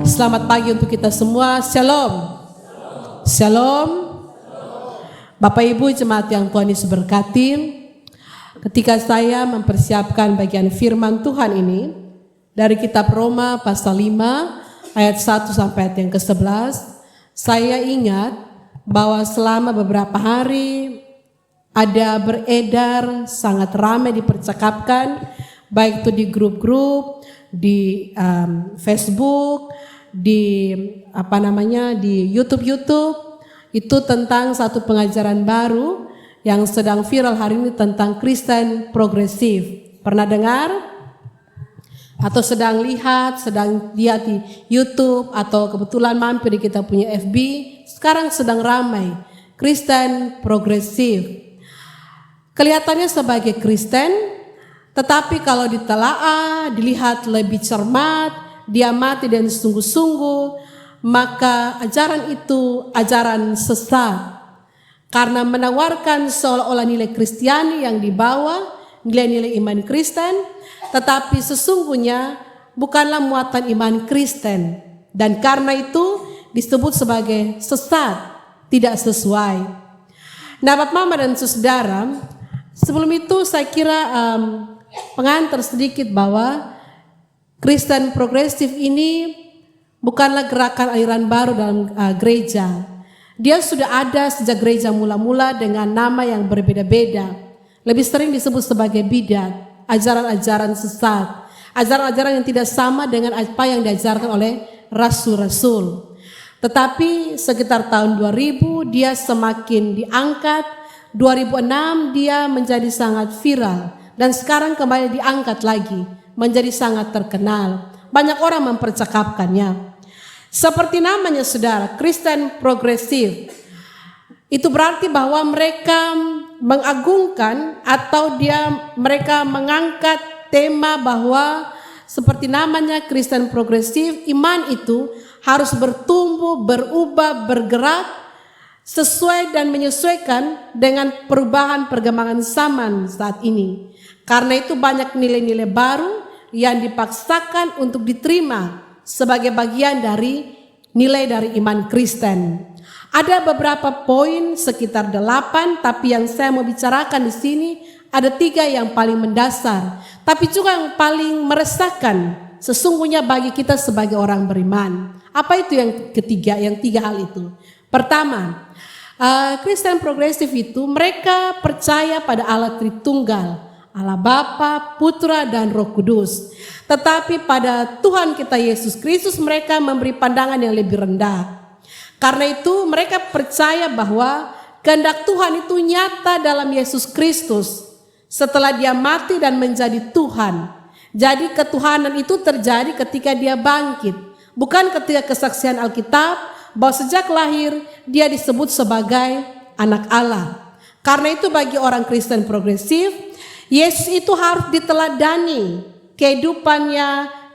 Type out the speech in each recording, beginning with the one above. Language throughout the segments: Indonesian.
Selamat pagi untuk kita semua. Shalom. Shalom. Bapak Ibu jemaat yang Tuhan Yesus berkati. Ketika saya mempersiapkan bagian firman Tuhan ini dari kitab Roma pasal 5 ayat 1 sampai ayat yang ke-11, saya ingat bahwa selama beberapa hari ada beredar sangat ramai dipercakapkan, baik itu di grup-grup, di Facebook, di di YouTube itu tentang satu pengajaran baru yang sedang viral hari ini tentang Kristen progresif. Pernah dengar? Atau sedang lihat di YouTube atau kebetulan mampir di kita punya FB, sekarang sedang ramai Kristen progresif. Kelihatannya sebagai Kristen, tetapi kalau ditelaah, dilihat lebih cermat, diamati dan sungguh-sungguh, maka ajaran itu ajaran sesat. Karena menawarkan seolah-olah nilai Kristiani yang dibawa, nilai-nilai iman Kristen, tetapi sesungguhnya bukanlah muatan iman Kristen. Dan karena itu disebut sebagai sesat, tidak sesuai. Nah, Bapak Mama dan Saudara, sebelum itu saya kira pengantar sedikit bahwa Kristen progresif ini bukanlah gerakan aliran baru dalam gereja. Dia sudah ada sejak gereja mula-mula dengan nama yang berbeda-beda. Lebih sering disebut sebagai bidat, ajaran-ajaran sesat, ajaran-ajaran yang tidak sama dengan apa yang diajarkan oleh rasul-rasul. Tetapi sekitar tahun 2000 dia semakin diangkat, 2006 dia menjadi sangat viral. Dan sekarang kembali diangkat lagi, menjadi sangat terkenal. Banyak orang mempercakapkannya. Seperti namanya saudara, Kristen progresif. Itu berarti bahwa mereka mengagungkan atau mereka mengangkat tema bahwa seperti namanya Kristen progresif, iman itu harus bertumbuh, berubah, bergerak sesuai dan menyesuaikan dengan perubahan perkembangan zaman saat ini. Karena itu banyak nilai-nilai baru yang dipaksakan untuk diterima sebagai bagian dari nilai dari iman Kristen. Ada beberapa poin sekitar 8, tapi yang saya mau bicarakan di sini ada 3 yang paling mendasar, tapi juga yang paling meresahkan sesungguhnya bagi kita sebagai orang beriman. Apa itu yang ketiga? Yang 3 hal itu. Pertama, Kristen progresif itu mereka percaya pada Allah Tritunggal, Allah Bapa, Putra, dan Roh Kudus. Tetapi pada Tuhan kita Yesus Kristus mereka memberi pandangan yang lebih rendah. Karena itu mereka percaya bahwa kehendak Tuhan itu nyata dalam Yesus Kristus setelah dia mati dan menjadi Tuhan. Jadi ketuhanan itu terjadi ketika dia bangkit, bukan ketika kesaksian Alkitab bahwa sejak lahir dia disebut sebagai anak Allah. Karena itu bagi orang Kristen progresif, Yesus itu harus diteladani kehidupannya,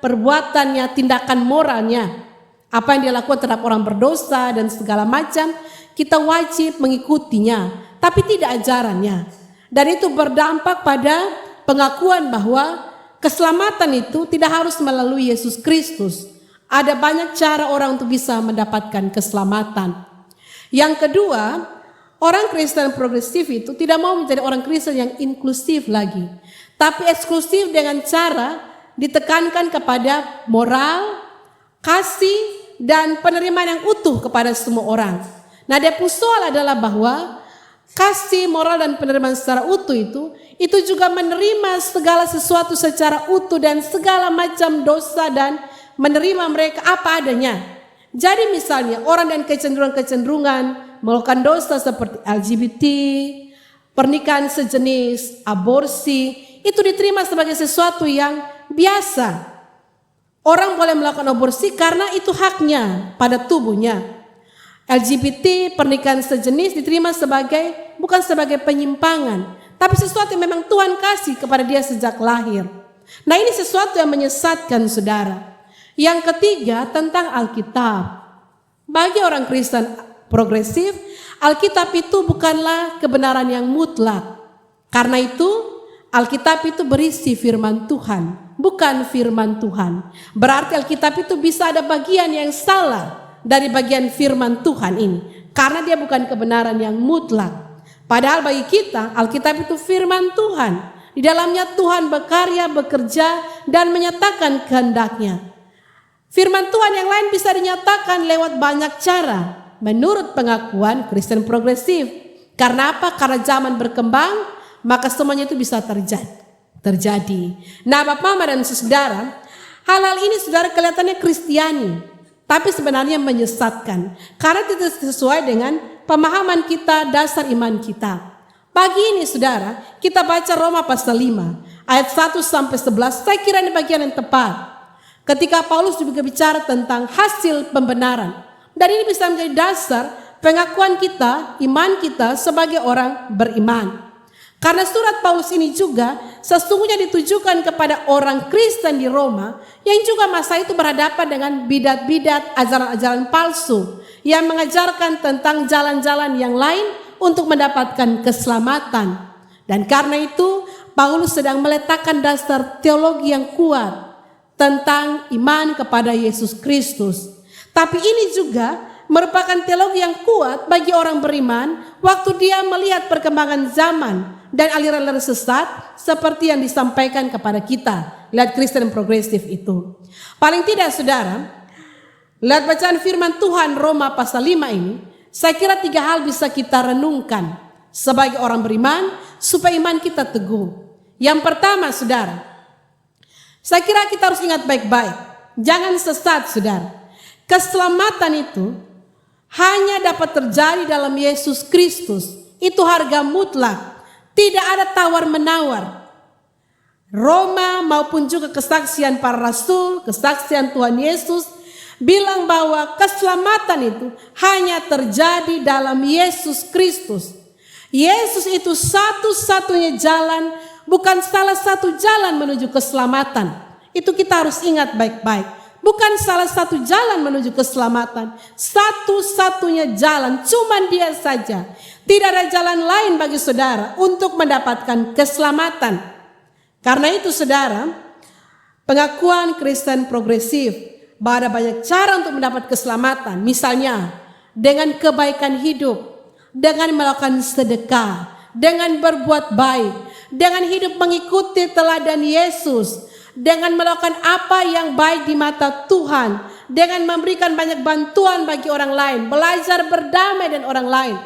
perbuatannya, tindakan moralnya. Apa yang dia lakukan terhadap orang berdosa dan segala macam, kita wajib mengikutinya, tapi tidak ajarannya. Dan itu berdampak pada pengakuan bahwa keselamatan itu tidak harus melalui Yesus Kristus. Ada banyak cara orang untuk bisa mendapatkan keselamatan. Yang kedua, orang Kristen progresif itu tidak mau menjadi orang Kristen yang inklusif lagi, tapi eksklusif dengan cara ditekankan kepada moral, kasih, dan penerimaan yang utuh kepada semua orang. Nah, dia soal adalah bahwa kasih, moral, dan penerimaan secara utuh itu juga menerima segala sesuatu secara utuh dan segala macam dosa dan menerima mereka apa adanya. Jadi misalnya orang dan kecenderungan melakukan dosa seperti LGBT, pernikahan sejenis, aborsi, itu diterima sebagai sesuatu yang biasa. Orang boleh melakukan aborsi karena itu haknya pada tubuhnya. LGBT, pernikahan sejenis diterima bukan sebagai penyimpangan, tapi sesuatu yang memang Tuhan kasih kepada dia sejak lahir. Nah, ini sesuatu yang menyesatkan saudara. Yang ketiga, tentang Alkitab. Bagi orang Kristen progresif, Alkitab itu bukanlah kebenaran yang mutlak. Karena itu Alkitab itu berisi firman Tuhan, bukan firman Tuhan. Berarti Alkitab itu bisa ada bagian yang salah dari bagian firman Tuhan ini, karena dia bukan kebenaran yang mutlak. Padahal bagi kita, Alkitab itu firman Tuhan. Di dalamnya Tuhan berkarya, bekerja, dan menyatakan kehendaknya. Firman Tuhan yang lain bisa dinyatakan lewat banyak cara, menurut pengakuan Kristen progresif. Karena apa? Karena zaman berkembang, maka semuanya itu bisa terjadi. Nah, Bapak, Mama, dan saudara, hal-hal ini saudara kelihatannya Kristiani, tapi sebenarnya menyesatkan. Karena tidak sesuai dengan pemahaman kita, dasar iman kita. Pagi ini saudara, kita baca Roma pasal 5, ayat 1-11, saya kira ini bagian yang tepat. Ketika Paulus juga bicara tentang hasil pembenaran. Dan ini bisa menjadi dasar pengakuan kita, iman kita sebagai orang beriman. Karena surat Paulus ini juga sesungguhnya ditujukan kepada orang Kristen di Roma yang juga masa itu berhadapan dengan bidat-bidat, ajaran-ajaran palsu yang mengajarkan tentang jalan-jalan yang lain untuk mendapatkan keselamatan. Dan karena itu Paulus sedang meletakkan dasar teologi yang kuat tentang iman kepada Yesus Kristus. Tapi ini juga merupakan teologi yang kuat bagi orang beriman waktu dia melihat perkembangan zaman dan aliran-aliran sesat seperti yang disampaikan kepada kita. Lihat Kristen progresif itu. Paling tidak saudara, lihat bacaan firman Tuhan Roma pasal 5 ini, saya kira 3 hal bisa kita renungkan sebagai orang beriman supaya iman kita teguh. Yang pertama saudara, saya kira kita harus ingat baik-baik. Jangan sesat saudara. Keselamatan itu hanya dapat terjadi dalam Yesus Kristus. Itu harga mutlak. Tidak ada tawar-menawar. Roma maupun juga kesaksian para rasul, kesaksian Tuhan Yesus bilang bahwa keselamatan itu hanya terjadi dalam Yesus Kristus. Yesus itu satu-satunya jalan, bukan salah satu jalan menuju keselamatan. Itu kita harus ingat baik-baik. Bukan salah satu jalan menuju keselamatan. Satu-satunya jalan, cuman dia saja. Tidak ada jalan lain bagi saudara untuk mendapatkan keselamatan. Karena itu saudara, pengakuan Kristen progresif bahwa ada banyak cara untuk mendapat keselamatan. Misalnya dengan kebaikan hidup, dengan melakukan sedekah, dengan berbuat baik, dengan hidup mengikuti teladan Yesus, dengan melakukan apa yang baik di mata Tuhan, dengan memberikan banyak bantuan bagi orang lain, belajar berdamai dengan orang lain,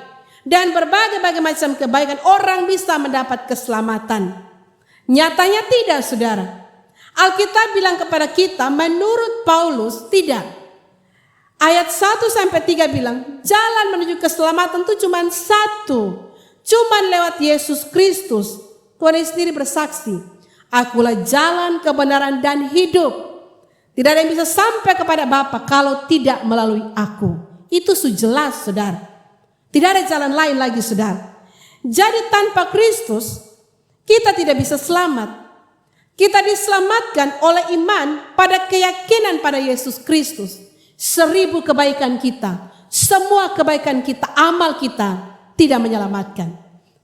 dan berbagai macam kebaikan, orang bisa mendapat keselamatan. Nyatanya tidak saudara. Alkitab bilang kepada kita, menurut Paulus tidak. Ayat 1-3 bilang, jalan menuju keselamatan itu cuma satu. Cuma lewat Yesus Kristus. Tuhan sendiri bersaksi, akulah jalan, kebenaran, dan hidup. Tidak ada yang bisa sampai kepada Bapa kalau tidak melalui aku. Itu jelas saudara. Tidak ada jalan lain lagi saudara. Jadi tanpa Kristus, kita tidak bisa selamat. Kita diselamatkan oleh iman pada keyakinan pada Yesus Kristus. 1000 kebaikan kita, semua kebaikan kita, amal kita tidak menyelamatkan.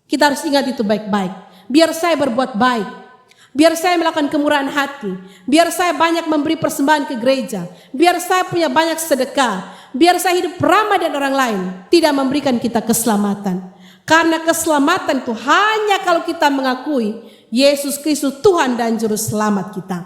Kita harus ingat itu baik-baik. Biar saya berbuat baik, biar saya melakukan kemurahan hati, biar saya banyak memberi persembahan ke gereja, biar saya punya banyak sedekah, biar saya hidup ramah dengan orang lain, tidak memberikan kita keselamatan. Karena keselamatan itu hanya kalau kita mengakui Yesus Kristus Tuhan dan Juru Selamat kita.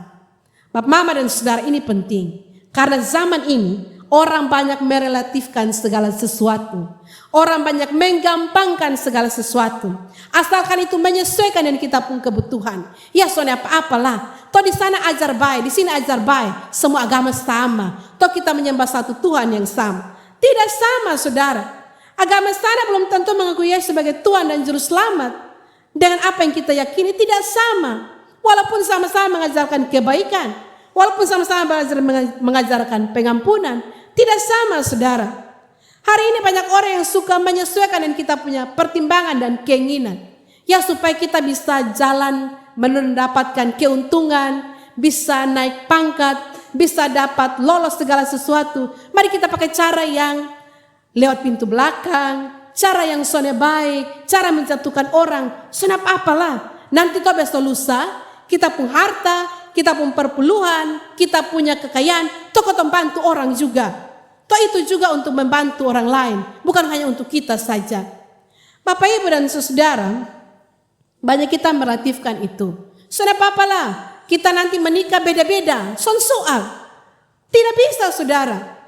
Bapak, Mama, dan saudara, ini penting. Karena zaman ini orang banyak merelatifkan segala sesuatu. Orang banyak menggampangkan segala sesuatu. Asalkan itu menyesuaikan dengan kita pun kebutuhan. Ya soalnya apa-apalah. Toh di sana ajar baik, di sini ajar baik. Semua agama sama. Toh kita menyembah satu Tuhan yang sama. Tidak sama saudara. Agama sana belum tentu mengakui Yesus sebagai Tuhan dan Juru Selamat. Dengan apa yang kita yakini tidak sama. Walaupun sama-sama mengajarkan kebaikan. Walaupun sama-sama mengajarkan pengampunan. Tidak sama saudara. Hari ini banyak orang yang suka menyesuaikan dengan kita punya pertimbangan dan keinginan. Ya supaya kita bisa jalan mendapatkan keuntungan. Bisa naik pangkat. Bisa dapat lolos segala sesuatu. Mari kita pakai cara yang lewat pintu belakang. Cara yang soalnya baik. Cara menjatuhkan orang. Senap apalah. Nanti toh besok lusa, kita pun harta, kita pun perpuluhan, kita punya kekayaan, toh kita membantu orang juga. Toh itu juga untuk membantu orang lain, bukan hanya untuk kita saja. Bapak Ibu dan saudara, banyak kita merelatifkan itu. Sudah apa-apalah, kita nanti menikah beda-beda, soal. Tidak bisa saudara.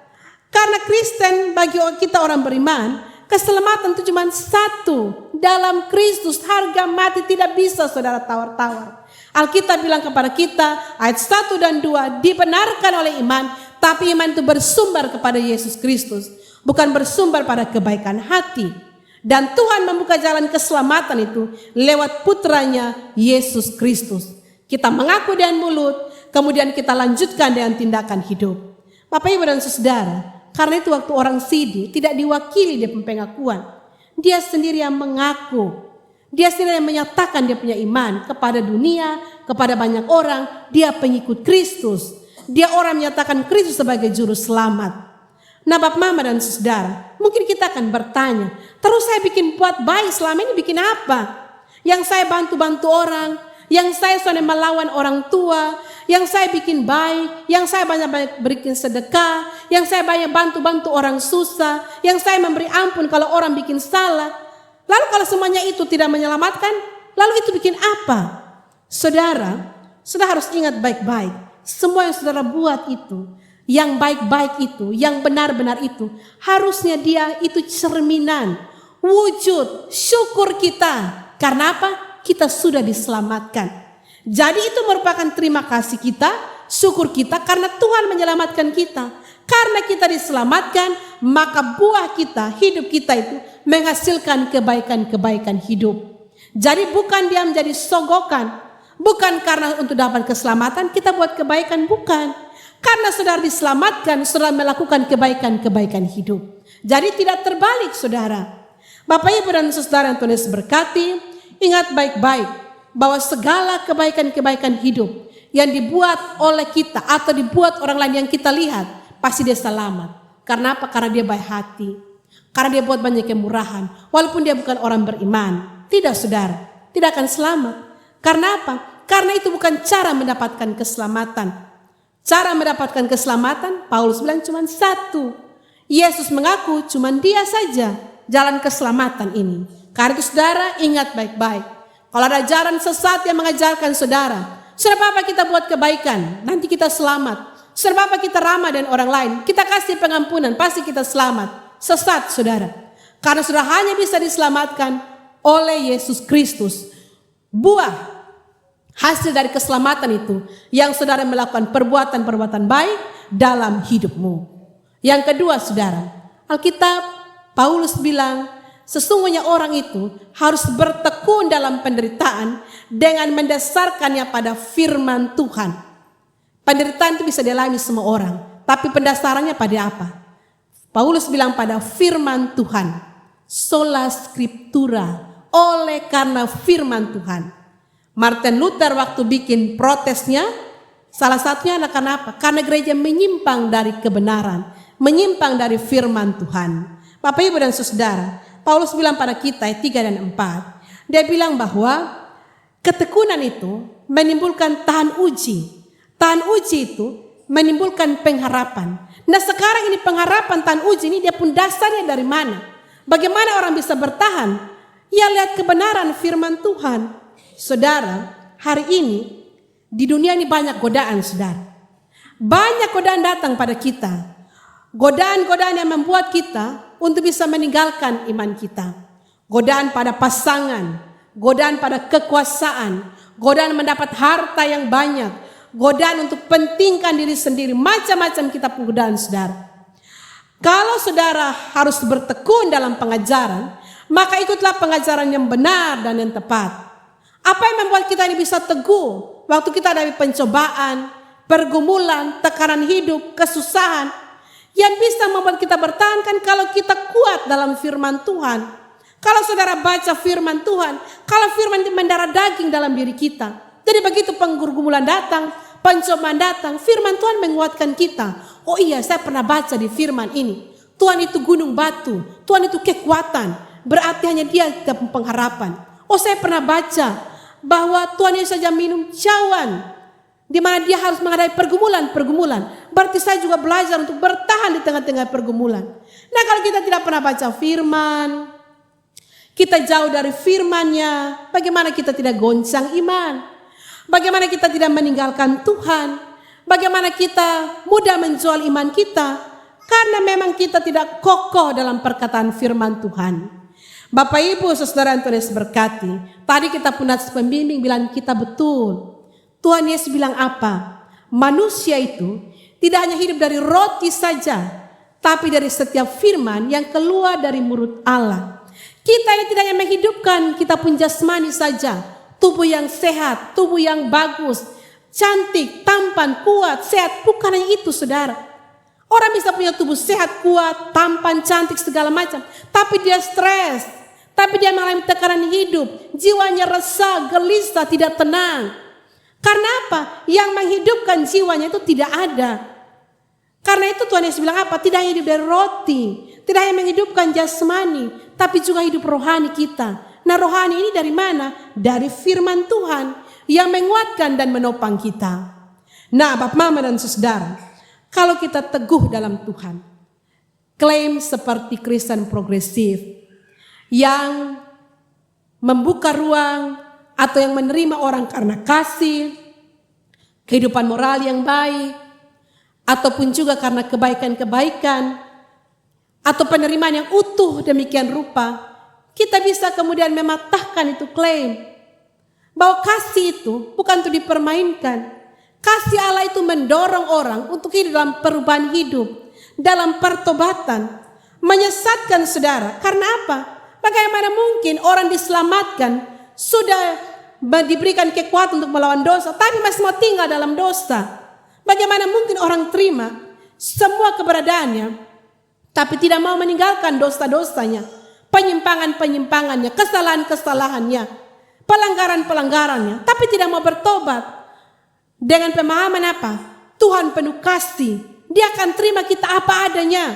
Karena Kristen bagi kita orang beriman, keselamatan itu cuma satu. Dalam Kristus harga mati tidak bisa saudara tawar-tawar. Alkitab bilang kepada kita, ayat 1 dan 2, dibenarkan oleh iman, tapi iman itu bersumber kepada Yesus Kristus, bukan bersumber pada kebaikan hati. Dan Tuhan membuka jalan keselamatan itu lewat putranya Yesus Kristus. Kita mengaku dengan mulut, kemudian kita lanjutkan dengan tindakan hidup. Bapak Ibu dan saudara, karena itu waktu orang sidi tidak diwakili dia pengakuan. Dia sendiri yang mengaku. Dia sendiri yang menyatakan dia punya iman kepada dunia, kepada banyak orang. Dia pengikut Kristus. Dia orang menyatakan Kristus sebagai juru selamat. Nah Bapak Mama dan saudara, mungkin kita akan bertanya, terus saya buat baik selama ini bikin apa? Yang saya bantu-bantu orang, yang saya sudah melawan orang tua, yang saya bikin baik, yang saya banyak-banyak berikan sedekah, yang saya banyak bantu-bantu orang susah, yang saya memberi ampun kalau orang bikin salah. Lalu kalau semuanya itu tidak menyelamatkan, lalu itu bikin apa? Saudara harus ingat baik-baik, semua yang saudara buat itu, yang baik-baik itu, yang benar-benar itu, harusnya dia itu cerminan, wujud, syukur kita. Karena apa? Kita sudah diselamatkan. Jadi itu merupakan terima kasih kita, syukur kita karena Tuhan menyelamatkan kita. Karena kita diselamatkan, maka buah kita, hidup kita itu menghasilkan kebaikan-kebaikan hidup. Jadi bukan dia menjadi sogokan, bukan karena untuk dapat keselamatan kita buat kebaikan, bukan. Karena saudara diselamatkan, saudara melakukan kebaikan-kebaikan hidup. Jadi tidak terbalik saudara. Bapak Ibu dan saudara yang Tuhan Yesus berkati, ingat baik-baik bahwa segala kebaikan-kebaikan hidup yang dibuat oleh kita atau dibuat orang lain yang kita lihat, pasti dia selamat. Karena apa? Karena dia baik hati. Karena dia buat banyak kemurahan. Walaupun dia bukan orang beriman. Tidak saudara, tidak akan selamat. Karena apa? Karena itu bukan cara mendapatkan keselamatan. Cara mendapatkan keselamatan, Paulus bilang cuma satu. Yesus mengaku cuma dia saja jalan keselamatan ini. Karena itu saudara ingat baik-baik. Kalau ada ajaran sesat yang mengajarkan saudara, apa kita buat kebaikan, nanti kita selamat. Apa kita ramah dengan orang lain, kita kasih pengampunan, pasti kita selamat. Sesat saudara. Karena saudara hanya bisa diselamatkan oleh Yesus Kristus. Buah hasil dari keselamatan itu yang saudara melakukan perbuatan-perbuatan baik dalam hidupmu. Yang kedua saudara, Alkitab Paulus bilang, sesungguhnya orang itu harus bertekun dalam penderitaan dengan mendasarkannya pada firman Tuhan. Penderitaan itu bisa dialami semua orang, tapi pendasarannya pada apa? Paulus bilang pada firman Tuhan, sola scriptura, oleh karena firman Tuhan. Martin Luther waktu bikin protesnya, salah satunya adalah karena apa? Karena gereja menyimpang dari kebenaran, menyimpang dari firman Tuhan. Bapak Ibu dan saudara, Paulus bilang pada kita ayat 3 dan 4. Dia bilang bahwa ketekunan itu menimbulkan tahan uji. Tahan uji itu menimbulkan pengharapan. Nah sekarang ini pengharapan tahan uji ini dia pun dasarnya dari mana? Bagaimana orang bisa bertahan? Ya lihat kebenaran firman Tuhan. Saudara, hari ini di dunia ini banyak godaan saudara. Banyak godaan datang pada kita. Godaan-godaan yang membuat kita untuk bisa meninggalkan iman kita. Godaan pada pasangan, godaan pada kekuasaan, godaan mendapat harta yang banyak, godaan untuk pentingkan diri sendiri, macam-macam kita godaan saudara. Kalau saudara harus bertekun dalam pengajaran, maka ikutlah pengajaran yang benar dan yang tepat. Apa yang membuat kita ini bisa teguh waktu kita ada pencobaan, pergumulan, tekanan hidup, kesusahan? Yang bisa membuat kita bertahan kan kalau kita kuat dalam firman Tuhan. Kalau saudara baca firman Tuhan, kalau firman itu mendarah daging dalam diri kita. Jadi begitu pergumulan datang, pencobaan datang, firman Tuhan menguatkan kita. Oh iya, saya pernah baca di firman ini. Tuhan itu gunung batu, Tuhan itu kekuatan. Berarti hanya dia pengharapan. Oh saya pernah baca bahwa Tuhan Yesus saja minum cawan, di mana dia harus menghadapi pergumulan. Berarti saya juga belajar untuk bertahan di tengah-tengah pergumulan. Nah, kalau kita tidak pernah baca firman, kita jauh dari firman-Nya, bagaimana kita tidak goncang iman? Bagaimana kita tidak meninggalkan Tuhan? Bagaimana kita mudah menjual iman kita? Karena memang kita tidak kokoh dalam perkataan firman Tuhan. Bapak Ibu Saudara yang Tuhan Yesus berkati, tadi kita punya pembimbing bilang kita betul. Tuhan Yesus bilang apa? Manusia itu tidak hanya hidup dari roti saja, tapi dari setiap firman yang keluar dari mulut Allah. Kita ini tidak hanya menghidupkan kita pun jasmani saja, tubuh yang sehat, tubuh yang bagus, cantik, tampan, kuat, sehat. Bukan hanya itu, saudara. Orang bisa punya tubuh sehat, kuat, tampan, cantik, segala macam, tapi dia stres, tapi dia mengalami tekanan hidup, jiwanya resah, gelisah, tidak tenang. Karena apa? Yang menghidupkan jiwanya itu tidak ada. Karena itu Tuhan Yesus bilang apa? Tidak hanya hidup dari roti, tidak hanya menghidupkan jasmani, tapi juga hidup rohani kita. Nah, rohani ini dari mana? Dari firman Tuhan yang menguatkan dan menopang kita. Nah, Bapak, Mama, dan Saudara, kalau kita teguh dalam Tuhan, klaim seperti Kristen progresif yang membuka ruang atau yang menerima orang karena kasih, kehidupan moral yang baik, ataupun juga karena kebaikan-kebaikan, atau penerimaan yang utuh demikian rupa, kita bisa kemudian mematahkan itu klaim bahwa kasih itu bukan untuk dipermainkan. Kasih Allah itu mendorong orang untuk hidup dalam perubahan hidup, dalam pertobatan, menyesatkan saudara. Karena apa? Bagaimana mungkin orang diselamatkan, sudah diberikan kekuatan untuk melawan dosa, tapi masih mau tinggal dalam dosa? Bagaimana mungkin orang terima semua keberadaannya, tapi tidak mau meninggalkan dosa-dosanya, penyimpangan-penyimpangannya, kesalahan-kesalahannya, pelanggaran-pelanggarannya, tapi tidak mau bertobat? Dengan pemahaman apa? Tuhan penuh kasih, Dia akan terima kita apa adanya.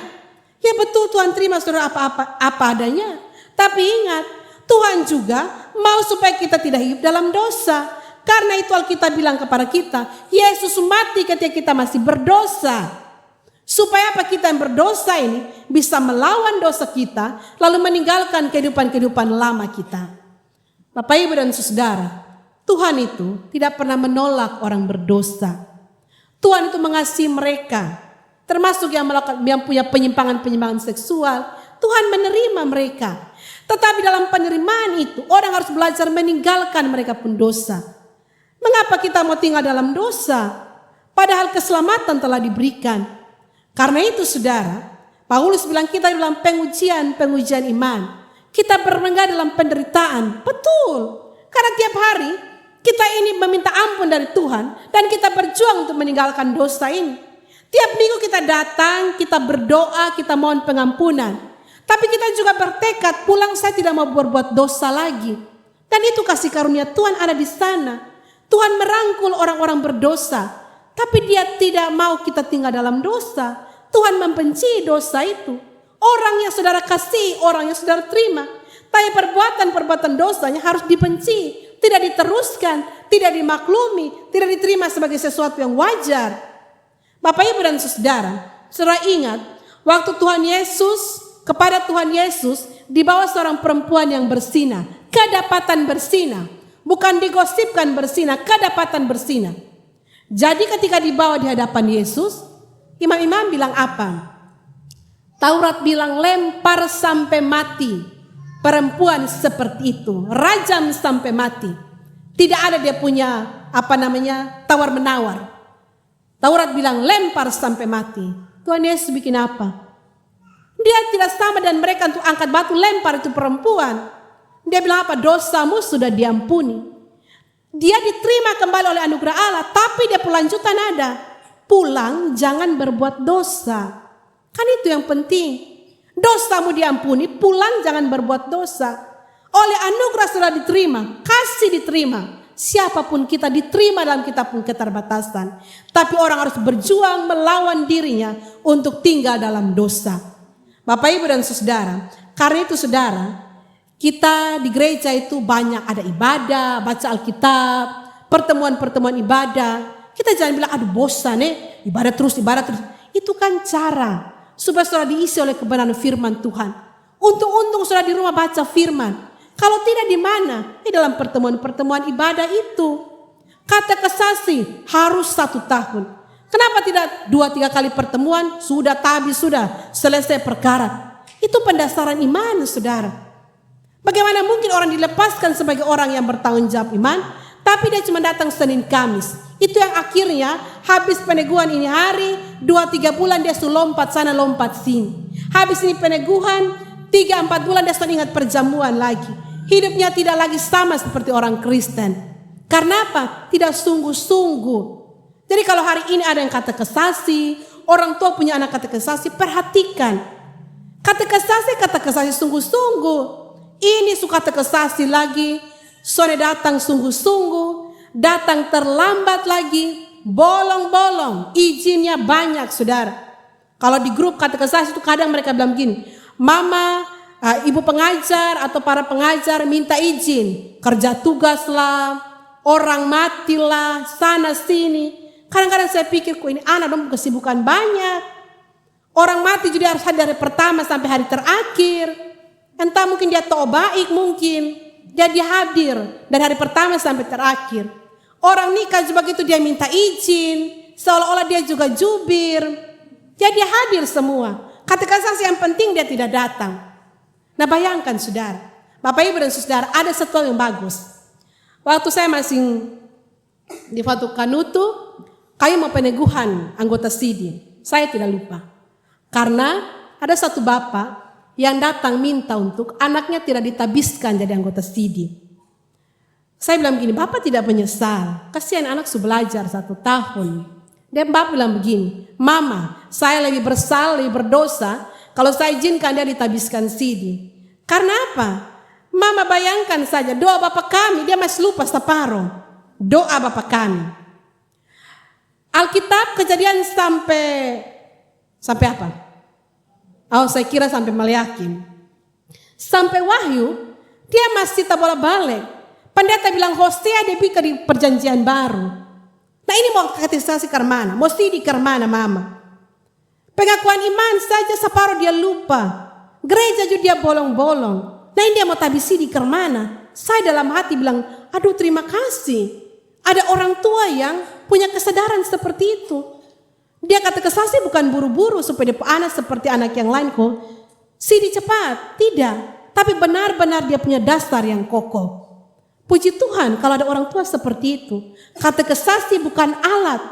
Ya betul, Tuhan terima saudara apa adanya. Tapi ingat, Tuhan juga mau supaya kita tidak hidup dalam dosa. Karena itu Alkitab bilang kepada kita, Yesus mati ketika kita masih berdosa. Supaya apa? Kita yang berdosa ini bisa melawan dosa kita, lalu meninggalkan kehidupan-kehidupan lama kita. Bapak, Ibu, dan Saudara, Tuhan itu tidak pernah menolak orang berdosa. Tuhan itu mengasihi mereka, termasuk yang punya penyimpangan-penyimpangan seksual. Tuhan menerima mereka. Tetapi dalam penerimaan itu, orang harus belajar meninggalkan mereka pun dosa. Mengapa kita mau tinggal dalam dosa? Padahal keselamatan telah diberikan. Karena itu saudara, Paulus bilang kita dalam pengujian iman. Kita bermenggah dalam penderitaan. Betul. Karena tiap hari kita ini meminta ampun dari Tuhan dan kita berjuang untuk meninggalkan dosa ini. Tiap minggu kita datang, kita berdoa, kita mohon pengampunan. Tapi kita juga bertekad pulang saya tidak mau berbuat dosa lagi. Dan itu kasih karunia Tuhan ada di sana. Tuhan merangkul orang-orang berdosa, tapi Dia tidak mau kita tinggal dalam dosa. Tuhan membenci dosa itu. Orang yang saudara kasih, orang yang saudara terima, tapi perbuatan-perbuatan dosanya harus dibenci. Tidak diteruskan, tidak dimaklumi, tidak diterima sebagai sesuatu yang wajar. Bapak, Ibu, dan Saudara, saudara ingat waktu kepada Tuhan Yesus dibawa seorang perempuan yang bersinah, kedapatan bersinah, bukan digosipkan bersinah, kedapatan bersinah. Jadi ketika dibawa di hadapan Yesus, imam-imam bilang apa? Taurat bilang lempar sampai mati. Perempuan seperti itu, rajam sampai mati. Tidak ada dia punya tawar menawar. Taurat bilang lempar sampai mati. Tuhan Yesus bikin apa? Dia tidak sama dan mereka untuk angkat batu lempar itu perempuan. Dia bilang apa? Dosamu sudah diampuni. Dia diterima kembali oleh anugerah Allah, tapi dia lanjutan ada. Pulang jangan berbuat dosa. Kan itu yang penting. Dosamu diampuni, pulang jangan berbuat dosa. Oleh anugerah sudah diterima, kasih diterima. Siapapun kita diterima dalam kitab pun keterbatasan. Tapi orang harus berjuang melawan dirinya untuk tinggal dalam dosa. Bapak, Ibu, dan Saudara, karena itu saudara, Kita di gereja itu banyak ada ibadah, baca Alkitab, pertemuan-pertemuan ibadah. Kita jangan bilang, aduh bosan ibadah terus. Itu kan cara supaya saudara diisi oleh kebenaran firman Tuhan. Untung-untung saudara di rumah baca firman. Kalau tidak di mana? Di dalam pertemuan-pertemuan ibadah itu. Kata kesasi harus 1 tahun. Kenapa tidak 2-3 kali pertemuan? Sudah habis, sudah selesai perkara. Itu pendasaran iman, saudara. Bagaimana mungkin orang dilepaskan sebagai orang yang bertanggung jawab iman, tapi dia cuma datang Senin Kamis. Itu yang akhirnya habis peneguhan ini hari, 2-3 bulan dia sudah lompat sana lompat sini. Habis ini peneguhan, 3-4 bulan dia sudah ingat perjamuan lagi. Hidupnya tidak lagi sama seperti orang Kristen. Karena apa? Tidak sungguh-sungguh. Jadi kalau hari ini ada yang kata kesasi, orang tua punya anak kata kesasi, perhatikan. Kata kesasi sungguh-sungguh. Ini suka terkesasi lagi, sore datang sungguh-sungguh, datang terlambat lagi, bolong-bolong, izinnya banyak, saudara. Kalau di grup kata kesasi itu kadang mereka bilang begini, mama, ibu pengajar atau para pengajar minta izin, kerja tugas lah, orang mati lah, sana sini. Kadang-kadang saya pikir, kok ini anak dong kesibukan banyak. Orang mati juga harus hadir dari pertama sampai hari terakhir. Entah mungkin dia tahu baik mungkin. Jadi hadir dari hari pertama sampai terakhir. Orang nikah juga begitu dia minta izin. Seolah-olah dia juga jubir. Jadi hadir semua. Kata kesasi yang penting dia tidak datang. Nah bayangkan saudara. Bapak ibu dan saudara ada satu yang bagus. Waktu saya masih di Fatu Kanutu. Kami mau peneguhan anggota SIDI. Saya tidak lupa. Karena ada satu bapak yang datang minta untuk anaknya tidak ditabiskan jadi anggota SIDI. Saya bilang begini, Bapak tidak menyesal, kasihan anak sudah belajar 1 tahun. Dan Bapak bilang begini, Mama, saya lebih bersalah, lebih berdosa kalau saya izinkan dia ditabiskan SIDI. Karena apa? Mama bayangkan saja, doa Bapak kami, dia masih lupa separuh. Doa Bapak kami. Alkitab Kejadian sampai apa? Oh, saya kira sampai Maleakhi. Sampai Wahyu, dia masih tak bolak-balik. Pendeta bilang Hosea dia bikin di perjanjian baru. Nah ini mau katekisasi karmana, mesti di karmana mama. Pengakuan iman saja separuh dia lupa. Gereja juga dia bolong-bolong. Nah ini dia mau tabisi di karmana. Saya dalam hati bilang, aduh terima kasih. Ada orang tua yang punya kesadaran seperti itu. Dia kata kesasi bukan buru-buru supaya dia anak seperti anak yang lain kok. SIDI cepat, tidak. Tapi benar-benar dia punya dasar yang kokoh. Puji Tuhan kalau ada orang tua seperti itu. Kata kesasi bukan alat,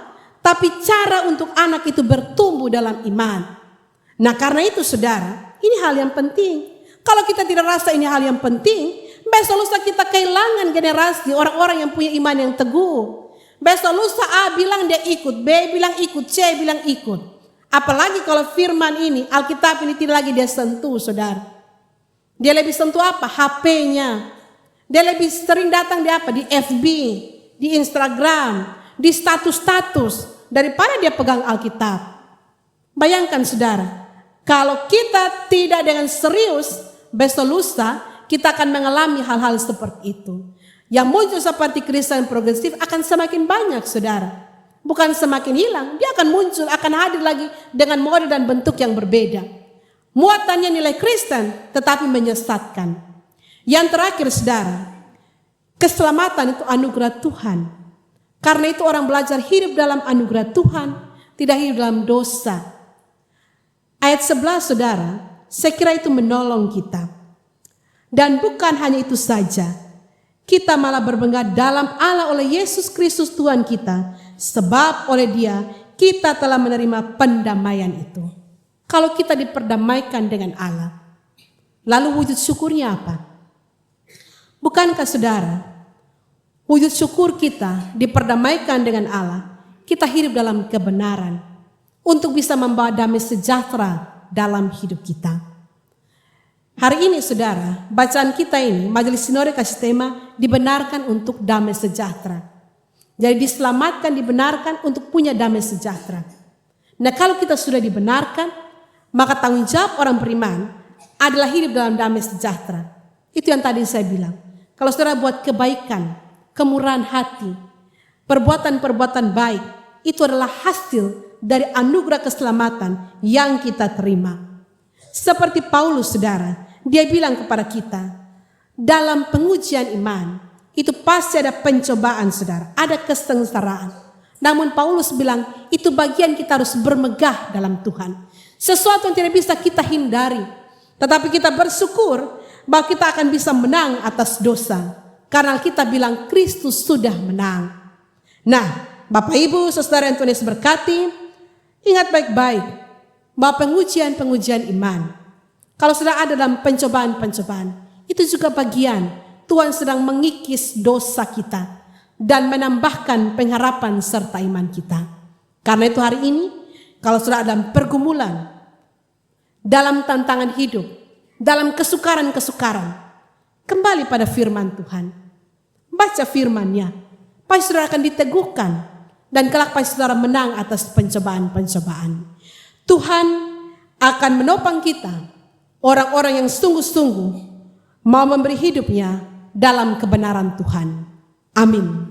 tapi cara untuk anak itu bertumbuh dalam iman. Nah karena itu saudara, ini hal yang penting. Kalau kita tidak rasa ini hal yang penting, besok lusa kita kehilangan generasi orang-orang yang punya iman yang teguh. Besok lusa A bilang dia ikut, B bilang ikut, C bilang ikut. Apalagi kalau firman ini, Alkitab ini tidak lagi dia sentuh saudara. Dia lebih sentuh apa? HP-nya. Dia lebih sering datang di apa? Di FB, di Instagram, di status-status. Daripada dia pegang Alkitab. Bayangkan saudara, kalau kita tidak dengan serius, besok lusa kita akan mengalami hal-hal seperti itu. Yang muncul seperti Kristen progresif akan semakin banyak saudara. Bukan semakin hilang, dia akan muncul, akan hadir lagi dengan model dan bentuk yang berbeda. Muatannya nilai Kristen tetapi menyesatkan. Yang terakhir saudara, keselamatan itu anugerah Tuhan. Karena itu orang belajar hidup dalam anugerah Tuhan, tidak hidup dalam dosa. Ayat 11 saudara, saya kira itu menolong kita. Dan bukan hanya itu saja. Kita malah berbangga dalam Allah oleh Yesus Kristus Tuhan kita. Sebab oleh Dia kita telah menerima pendamaian itu. Kalau kita diperdamaikan dengan Allah. Lalu wujud syukurnya apa? Bukankah saudara, wujud syukur kita diperdamaikan dengan Allah. Kita hidup dalam kebenaran. Untuk bisa membawa damai sejahtera dalam hidup kita. Hari ini saudara, bacaan kita ini, Majelis Sinode kasih tema, dibenarkan untuk damai sejahtera. Jadi diselamatkan, dibenarkan untuk punya damai sejahtera. Nah kalau kita sudah dibenarkan, maka tanggung jawab orang beriman adalah hidup dalam damai sejahtera. Itu yang tadi saya bilang. Kalau saudara buat kebaikan, kemurahan hati, perbuatan-perbuatan baik, itu adalah hasil dari anugerah keselamatan yang kita terima. Seperti Paulus, saudara, dia bilang kepada kita, dalam pengujian iman, itu pasti ada pencobaan, saudara, ada kesengsaraan. Namun Paulus bilang, itu bagian kita harus bermegah dalam Tuhan. Sesuatu yang tidak bisa kita hindari, tetapi kita bersyukur bahwa kita akan bisa menang atas dosa. Karena kita bilang Kristus sudah menang. Nah, Bapak Ibu, saudara yang Tuhan Yesus berkati, ingat baik-baik bahwa pengujian-pengujian iman, kalau sudah ada dalam pencobaan-pencobaan, itu juga bagian Tuhan sedang mengikis dosa kita dan menambahkan pengharapan serta iman kita. Karena itu hari ini, kalau sudah ada pergumulan, dalam tantangan hidup, dalam kesukaran-kesukaran, kembali pada firman Tuhan. Baca firman-Nya, pasti saudara akan diteguhkan dan kelak pasti saudara menang atas pencobaan-pencobaan. Tuhan akan menopang kita, orang-orang yang sungguh-sungguh mau memberi hidupnya dalam kebenaran Tuhan. Amin.